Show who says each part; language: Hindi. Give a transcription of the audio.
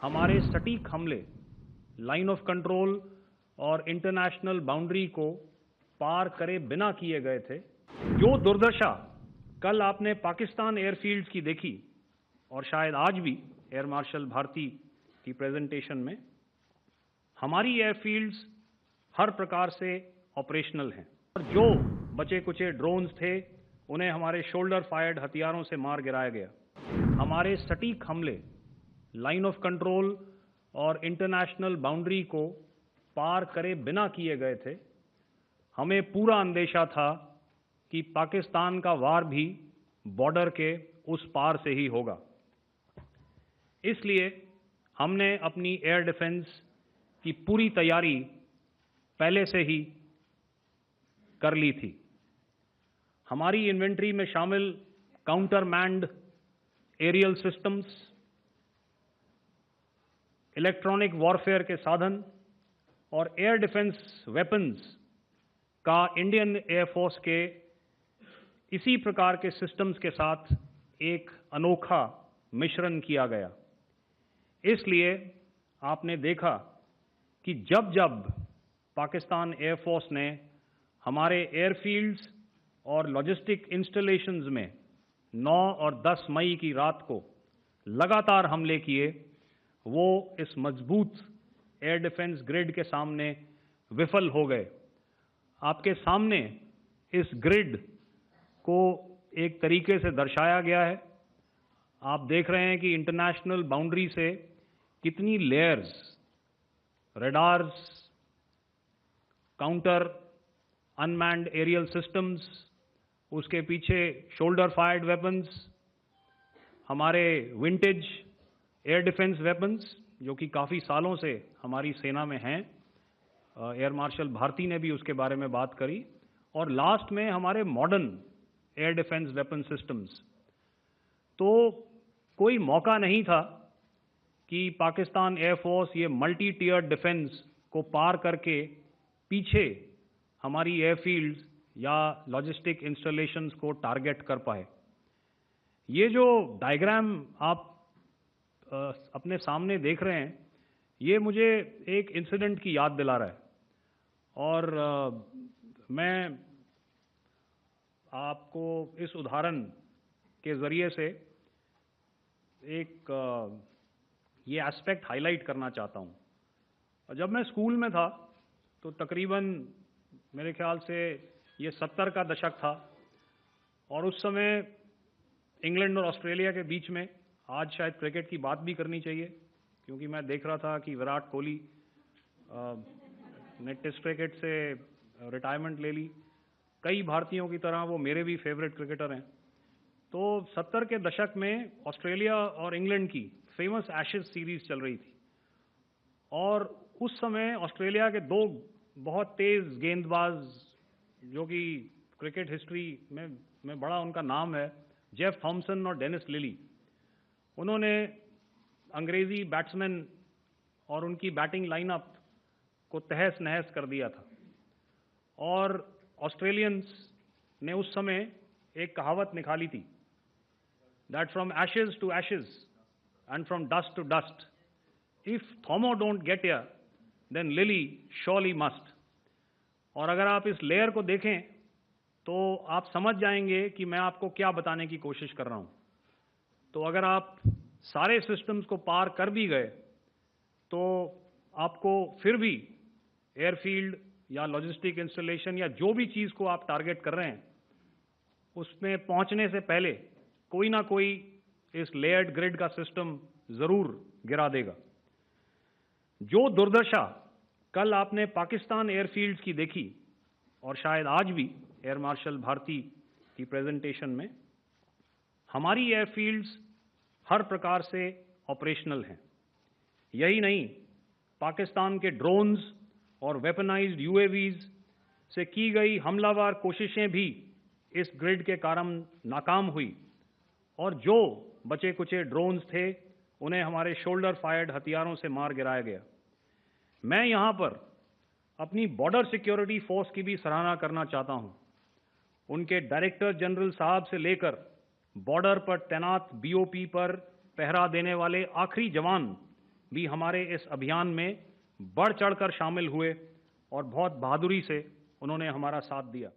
Speaker 1: हमारे सटीक हमले लाइन ऑफ कंट्रोल और इंटरनेशनल बाउंड्री को पार करे बिना किए गए थे। जो दुर्दशा कल आपने पाकिस्तान एयरफील्ड्स की देखी और शायद आज भी एयर मार्शल भारती की प्रेजेंटेशन में, हमारी एयरफील्ड्स हर प्रकार से ऑपरेशनल हैं और जो बचे कुचे ड्रोन्स थे उन्हें हमारे शोल्डर फायर्ड हथियारों से मार गिराया गया। हमारे सटीक हमले लाइन ऑफ कंट्रोल और इंटरनेशनल बाउंड्री को पार करे बिना किए गए थे। हमें पूरा अंदेशा था कि पाकिस्तान का वार भी बॉर्डर के उस पार से ही होगा। इसलिए हमने अपनी एयर डिफेंस की पूरी तैयारी पहले से ही कर ली थी। हमारी इन्वेंट्री में शामिल counter manned aerial systems, electronic warfare के साधन और एयर डिफेंस वेपन्स का इंडियन एयरफोर्स के इसी प्रकार के सिस्टम्स के साथ एक अनोखा मिश्रण किया गया। इसलिए आपने देखा कि जब जब पाकिस्तान एयरफोर्स ने हमारे एयरफील्ड्स और लॉजिस्टिक इंस्टॉलेशंस में 9 और 10 मई की रात को लगातार हमले किए, वो इस मजबूत एयर डिफेंस ग्रिड के सामने विफल हो गए। आपके सामने इस ग्रिड को एक तरीके से दर्शाया गया है। आप देख रहे हैं कि इंटरनेशनल बाउंड्री से कितनी layers, radars, counter unmanned aerial systems, उसके पीछे शोल्डर फायर्ड वेपन्स, हमारे विंटेज एयर डिफेंस वेपन्स जो कि काफ़ी सालों से हमारी सेना में हैं। एयर मार्शल भारती ने भी उसके बारे में बात करी। और लास्ट में हमारे modern air defence weapon systems. तो कोई मौका नहीं था कि पाकिस्तान एयरफोर्स ये मल्टी टियर डिफेंस को पार करके पीछे हमारी एयरफील्ड्स या लॉजिस्टिक इंस्टॉलेशंस को टारगेट कर पाए। ये जो डायग्राम आप अपने सामने देख रहे हैं, ये मुझे एक इंसिडेंट की याद दिला रहा है। और मैं आपको इस उदाहरण के ज़रिए से एक ये एस्पेक्ट हाईलाइट करना चाहता हूँ। जब मैं स्कूल में था तो तकरीबन मेरे ख्याल से ये 70 का दशक था और उस समय इंग्लैंड और ऑस्ट्रेलिया के बीच में, आज शायद क्रिकेट की बात भी करनी चाहिए क्योंकि मैं देख रहा था कि विराट कोहली ने टेस्ट क्रिकेट से रिटायरमेंट ले ली। कई भारतीयों की तरह वो मेरे भी फेवरेट क्रिकेटर हैं। तो 70 के दशक में ऑस्ट्रेलिया और इंग्लैंड की फेमस एशेज सीरीज चल रही थी और उस समय ऑस्ट्रेलिया के दो बहुत तेज गेंदबाज जो कि क्रिकेट हिस्ट्री में बड़ा उनका नाम है, जेफ थॉमसन और डेनिस लिली, उन्होंने अंग्रेजी बैट्समैन और उनकी बैटिंग लाइनअप को तहस नहस कर दिया था। और ऑस्ट्रेलियंस ने उस समय एक कहावत निकाली थी, that from ashes to ashes and from dust to dust, if Thommo don't get here then Lillee surely must. और अगर आप इस लेयर को देखें तो आप समझ जाएंगे कि मैं आपको क्या बताने की कोशिश कर रहा हूं। तो अगर आप सारे सिस्टम्स को पार कर भी गए तो आपको फिर भी एयरफील्ड या लॉजिस्टिक इंस्टॉलेशन या जो भी चीज़ को आप टारगेट कर रहे हैं उसमें पहुंचने से पहले कोई ना कोई इस लेयर्ड ग्रिड का सिस्टम ज़रूर गिरा देगा। जो दुर्दशा कल आपने पाकिस्तान एयरफील्ड्स की देखी और शायद आज भी एयर मार्शल भारती की प्रेजेंटेशन में, हमारी एयरफील्ड्स हर प्रकार से ऑपरेशनल हैं। यही नहीं, पाकिस्तान के ड्रोन्स और वेपनाइज्ड यूएवीज से की गई हमलावर कोशिशें भी इस ग्रिड के कारण नाकाम हुई और जो बचे कुचे ड्रोन्स थे उन्हें हमारे शोल्डर फायर्ड हथियारों से मार गिराया गया। मैं यहाँ पर अपनी बॉर्डर सिक्योरिटी फोर्स की भी सराहना करना चाहता हूँ। उनके डायरेक्टर जनरल साहब से लेकर बॉर्डर पर तैनात बीओपी पर पहरा देने वाले आखिरी जवान भी हमारे इस अभियान में बढ़ चढ़कर शामिल हुए और बहुत बहादुरी से उन्होंने हमारा साथ दिया।